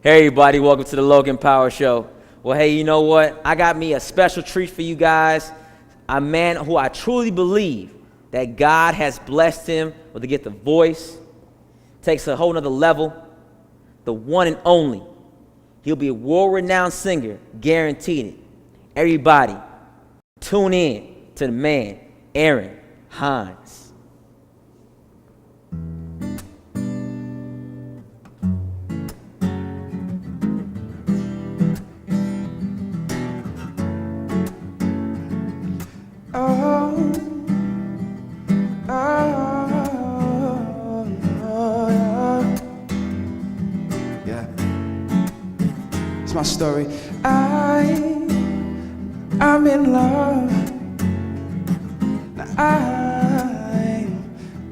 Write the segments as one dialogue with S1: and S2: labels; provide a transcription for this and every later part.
S1: Hey everybody, welcome to the Logan Power Show. Well, hey, you know what? I got me a special treat for you guys. A man who I truly believe that God has blessed him with to get the voice, takes a whole nother level, the one and only. He'll be a world-renowned singer, guaranteed it. Everybody, tune in to the man, Hines.
S2: It's my story. I'm in love. Now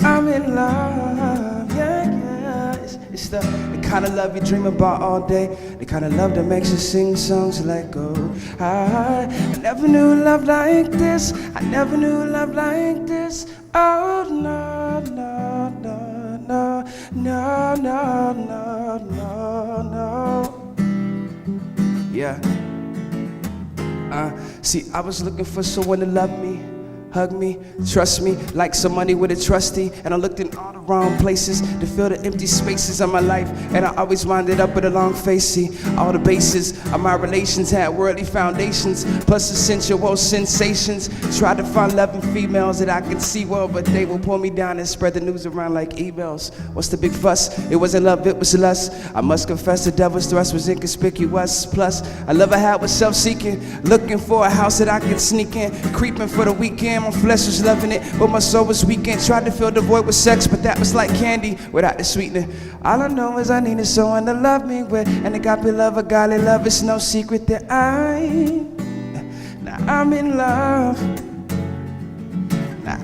S2: I'm in love. Yeah. It's the kind of love you dream about all day. The kind of love that makes you sing songs like, oh, I never knew love like this. I never knew love like this. Oh, no, no, no, no, no, no, no, no, no. Yeah. See, I was looking for someone to love me, hug me, trust me, like somebody with a trusty. And I looked in all the wrong places to fill the empty spaces of my life. And I always wound up with a long face. See, all the bases of my relations had worldly foundations, plus the sensual sensations. Tried to find loving females that I could see well, but they will pull me down and spread the news around like emails. What's the big fuss? It wasn't love, it was lust. I must confess the devil's thrust was inconspicuous. Plus, I love I had was self-seeking, looking for a house that I could sneak in, creeping for the weekend. My flesh was loving it, but my soul was weakened. Tried to fill the void with sex, but that was like candy without the sweetener. All I know is I needed someone to love me with, and the agape love, a godly love. It's no secret that I'm in love. Now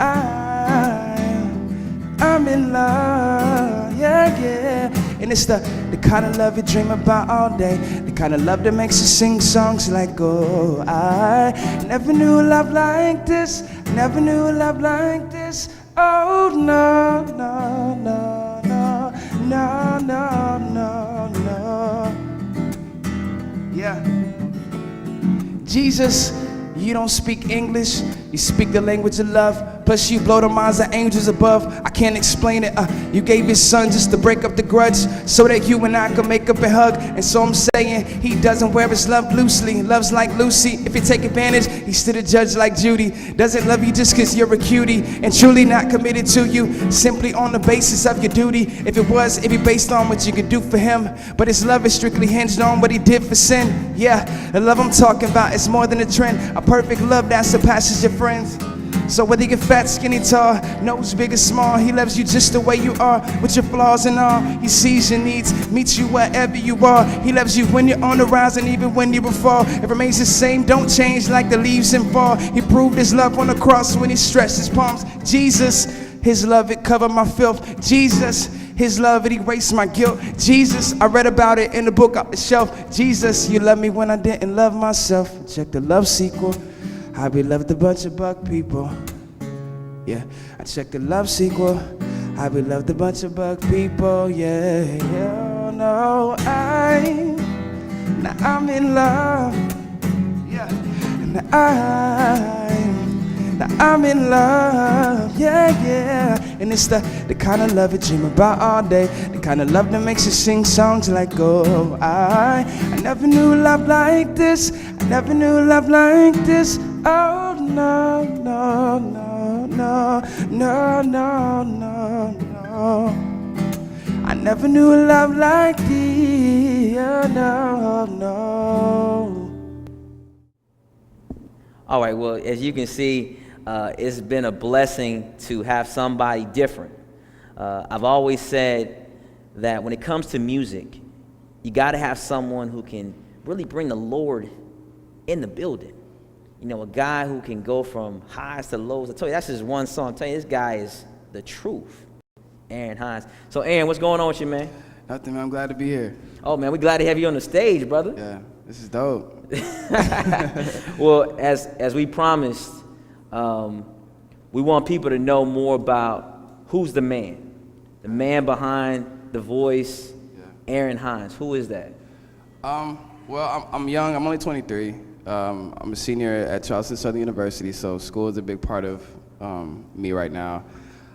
S2: I'm in love. Yeah. And it's the kind of love you dream about all day. The kind of love that makes you sing songs like, oh, I never knew love like this. Never knew love like this. Oh, no, no, no, no, no, no, no, no. Yeah. Jesus, you don't speak English, you speak the language of love. Plus you blow the minds of angels above. I can't explain it. You gave your son just to break up the grudge, so that you and I could make up and hug. And so I'm saying, he doesn't wear his love loosely. Love's like Lucy. If you take advantage, he's still a judge like Judy. Doesn't love you just cause you're a cutie, and truly not committed to you, simply on the basis of your duty. If it was, it'd be based on what you could do for him. But his love is strictly hinged on what he did for sin. Yeah, the love I'm talking about is more than a trend. A perfect love that surpasses your friends. So whether you get fat, skinny, tall, nose big or small, he loves you just the way you are, with your flaws and all. He sees your needs, meets you wherever you are. He loves you when you're on the rise and even when you will fall. It remains the same, don't change like the leaves in fall. He proved his love on the cross when he stretched his palms. Jesus, his love, it covered my filth. Jesus, his love, it erased my guilt. Jesus, I read about it in the book off the shelf. Jesus, you loved me when I didn't love myself. Check the love sequel. I beloved a bunch of bug people. Yeah, I checked the love sequel. I beloved a bunch of bug people. Yeah, no, I'm in love. Yeah, I'm in love. Yeah. And it's the kind of love you dream about all day. The kind of love that makes you sing songs like, oh, I never knew love like this. I never knew love like this. Oh, no, no, no, no, no, no, no, no. I never knew love like this. Oh, no.
S1: All right, well, as you can see, it's been a blessing to have somebody different. I've always said that when it comes to music, you got to have someone who can really bring the Lord in the building. You know, a guy who can go from highs to lows. I tell you, that's just one song. I'm telling you, this guy is the truth. Hines. So, Aaron, what's going on with you, man?
S2: Nothing, man. I'm glad to be here.
S1: Oh, man, we're glad to have you on the stage, brother.
S2: Yeah, this is dope.
S1: Well, as we promised, we want people to know more about who's the man behind the voice, Hines. Who is that?
S2: Well, I'm young. I'm only 23. I'm a senior at Charleston Southern University, so school is a big part of me right now.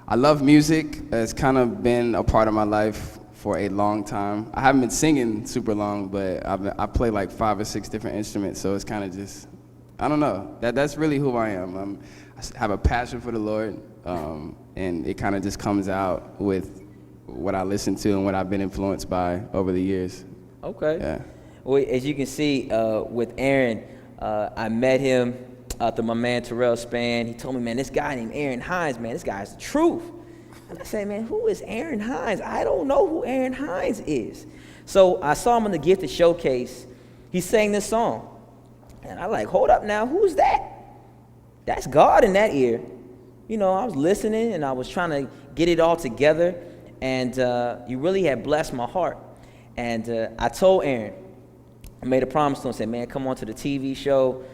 S2: I love music. It's kind of been a part of my life for a long time. I haven't been singing super long, but I play like 5 or 6 different instruments, so it's kind of just, I don't know. That's really who I am. I have a passion for the Lord, and it kind of just comes out with what I listen to and what I've been influenced by over the years.
S1: Okay.
S2: Yeah.
S1: Well, as you can see with Aaron, I met him through my man Terrell Span. He told me, man, this guy named Aaron Hines, man, this guy's the truth. And I said, man, who is Aaron Hines? I don't know who Aaron Hines is. So I saw him in the Gifted Showcase. He sang this song. And I like, hold up now, who's that? That's God in that ear. You know, I was listening and I was trying to get it all together. And you really had blessed my heart. And I told Aaron, I made a promise to him, said, man, come on to the TV show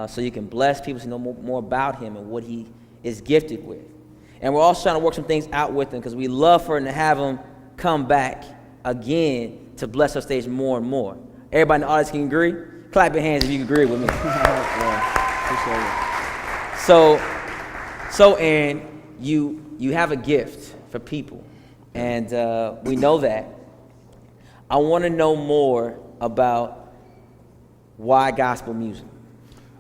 S1: so you can bless people to know more about him and what he is gifted with. And we're also trying to work some things out with him because we love for him to have him come back again to bless our stage more and more. Everybody in the audience can agree? Clap your hands if you can agree with me.
S2: Yeah, appreciate it.
S1: So Aaron, you have a gift for people, and we know that. I want to know more about why gospel music.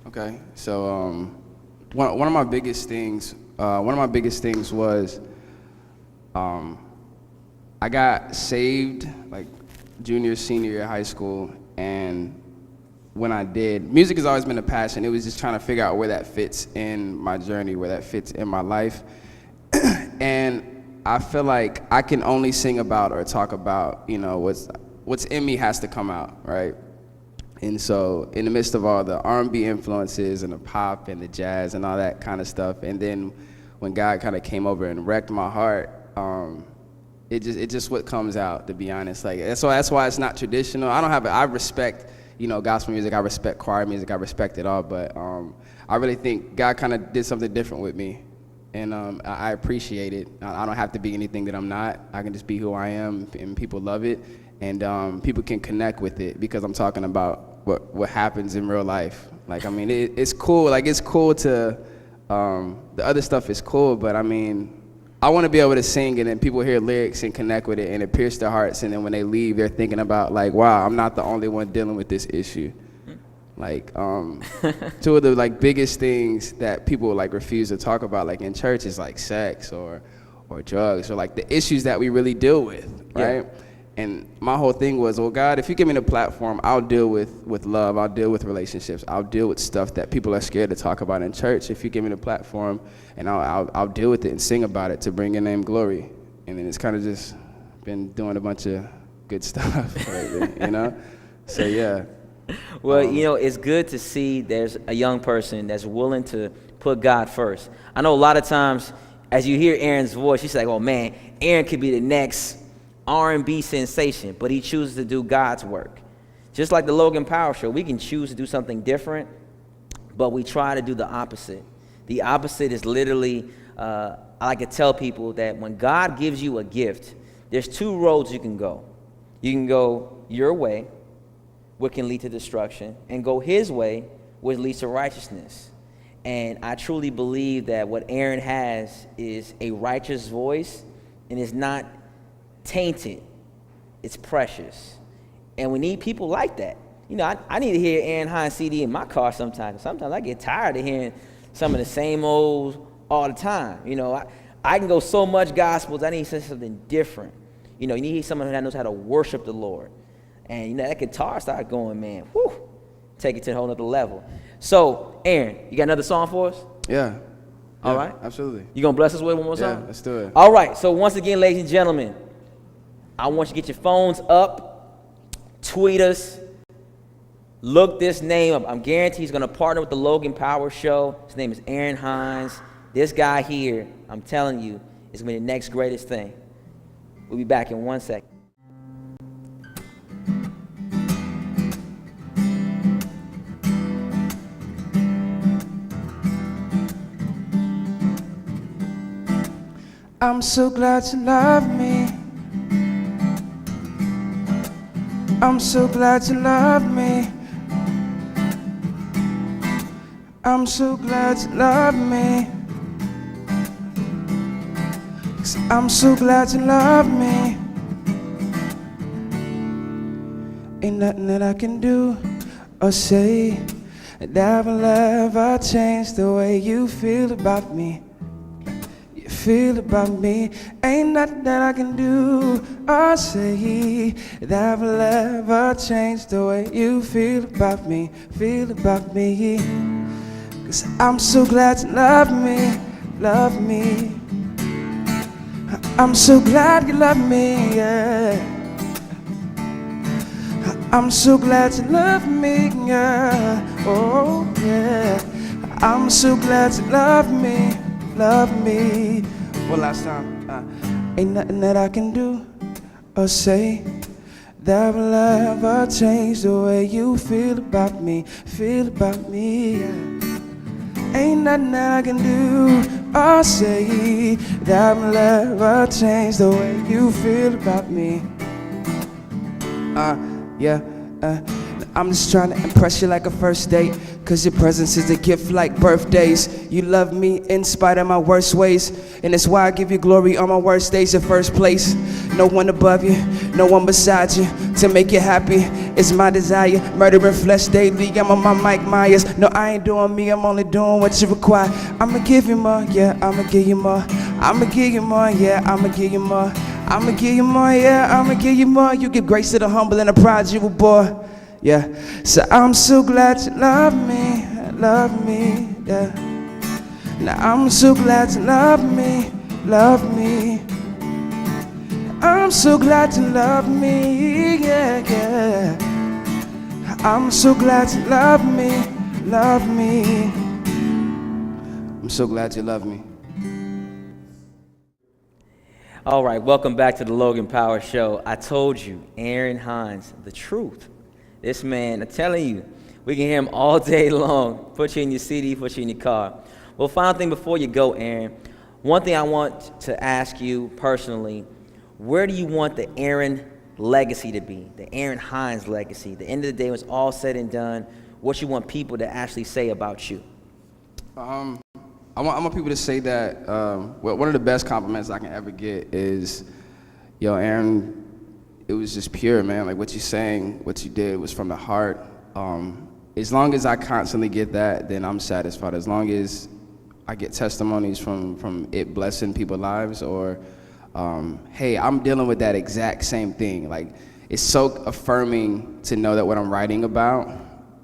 S2: Okay, so one of my biggest things was I got saved like junior, senior year of high school, and when I did, music has always been a passion. It was just trying to figure out where that fits in my journey, where that fits in my life. And I feel like I can only sing about or talk about, you know, what's in me has to come out, right? And so in the midst of all the R&B influences and the pop and the jazz and all that kind of stuff, and then when God kind of came over and wrecked my heart, it just what comes out, to be honest. Like that's why it's not traditional. I respect, you know, gospel music. I respect choir music. I respect it all. But I really think God kind of did something different with me, and I appreciate it. I don't have to be anything that I'm not. I can just be who I am, and people love it, and people can connect with it because I'm talking about what happens in real life. Like, I mean, it's cool. Like, it's cool to the other stuff is cool, but I mean, I want to be able to sing and then people hear lyrics and connect with it and it pierces their hearts, and then when they leave, they're thinking about like, wow, I'm not the only one dealing with this issue. Like, two of the like biggest things that people like refuse to talk about like in church is like sex or drugs or like the issues that we really deal with, right? Yeah. And my whole thing was, well, God, if you give me the platform, I'll deal with love, I'll deal with relationships, I'll deal with stuff that people are scared to talk about in church. If you give me the platform, and I'll deal with it and sing about it to bring your name glory. And then it's kind of just been doing a bunch of good stuff lately, you know? So, yeah.
S1: Well, you know, it's good to see there's a young person that's willing to put God first. I know a lot of times, as you hear Aaron's voice, you say, oh, man, Aaron could be the next R&B sensation, but he chooses to do God's work. Just like the Logan Power Show, we can choose to do something different, but we try to do the opposite. The opposite is literally, I like to tell people that when God gives you a gift, there's 2 roads you can go. You can go your way, which can lead to destruction, and go his way, which leads to righteousness. And I truly believe that what Aaron has is a righteous voice, and is not tainted. It's precious. And we need people like that. You know, I need to hear Aaron Hines CD in my car sometimes. Sometimes I get tired of hearing some of the same old all the time. You know, I can go so much gospels, I need to say something different. You know, you need someone that knows how to worship the Lord. And, you know, that guitar start going, man, whew, take it to a whole nother level. So, Aaron, you got another song for us?
S2: Yeah.
S1: All right?
S2: Absolutely.
S1: You going to bless us with one more song?
S2: Yeah, let's do it.
S1: All right. So, once again, ladies and gentlemen, I want you to get your phones up, tweet us, look this name up. I'm guaranteed he's going to partner with the Logan Power Show. His name is Aaron Hines. This guy here, I'm telling you, is going to be the next greatest thing. We'll be back in 1 second.
S2: I'm so glad you love me. I'm so glad you love me. I'm so glad you love me. 'Cause I'm so glad you love me. Ain't nothing that I can do or say that will ever change the way you feel about me. You feel about me. Ain't nothing that I can do or say that will ever change the way you feel about me. Feel about me. 'Cause I'm so glad you love me, love me. I'm so glad you love me, yeah. I'm so glad you love me, yeah. Oh, yeah. I'm so glad you love me, love me. One last time. Ain't nothing that I can do or say that will ever change the way you feel about me, yeah. Ain't nothing that I can do or say that will ever change the way you feel about me. Yeah, I'm just trying to impress you like a first date, 'cause your presence is a gift like birthdays. You love me in spite of my worst ways, and it's why I give you glory on my worst days in first place. No one above you, no one beside you. To make you happy is my desire. Murdering flesh daily, I'm on my Mike Myers. No, I ain't doing me, I'm only doing what you require. I'ma give you more, yeah, I'ma give you more. I'ma give you more, yeah, I'ma give you more. I'ma give you more, yeah, I'ma give you more. You give grace to the humble and the proud, you a boy, yeah. So I'm so glad you love me, yeah. Now I'm so glad you love me, love me. I'm so glad you love me, yeah, yeah. I'm so glad you love me, love me. I'm so glad you love me.
S1: All right, welcome back to the Logan Power Show. I told you, Aaron Hines, the truth. This man, I'm telling you, we can hear him all day long. Put you in your CD, put you in your car. Well, final thing before you go, Aaron, one thing I want to ask you personally, where do you want the Aaron legacy to be, the Aaron Hines legacy? The end of the day, when it's all said and done, what you want people to actually say about you?
S2: I want people to say that one of the best compliments I can ever get is, yo, Aaron, it was just pure, man. Like what you sang, what you did was from the heart. As long as I constantly get that, then I'm satisfied. As long as I get testimonies from it blessing people's lives, or hey, I'm dealing with that exact same thing. Like, it's so affirming to know that what I'm writing about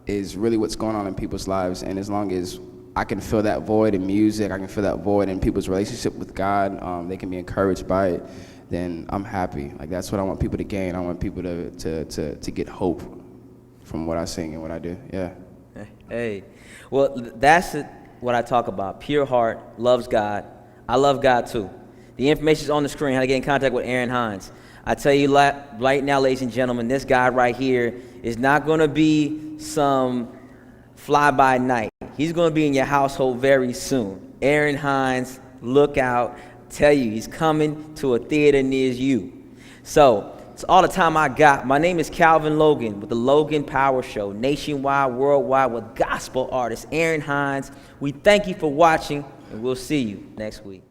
S2: is really what's going on in people's lives. And as long as I can fill that void in music, I can fill that void in people's relationship with God, they can be encouraged by it, then I'm happy. Like, that's what I want people to gain. I want people to get hope from what I sing and what I do, yeah.
S1: Hey, well, that's what I talk about. Pure heart, loves God. I love God too. The information is on the screen, how to get in contact with Aaron Hines. I tell you right now, ladies and gentlemen, this guy right here is not going to be some fly-by-night. He's going to be in your household very soon. Aaron Hines, look out. Tell you, he's coming to a theater near you. So, it's all the time I got. My name is Calvin Logan with the Logan Power Show, nationwide, worldwide, with gospel artist Aaron Hines. We thank you for watching, and we'll see you next week.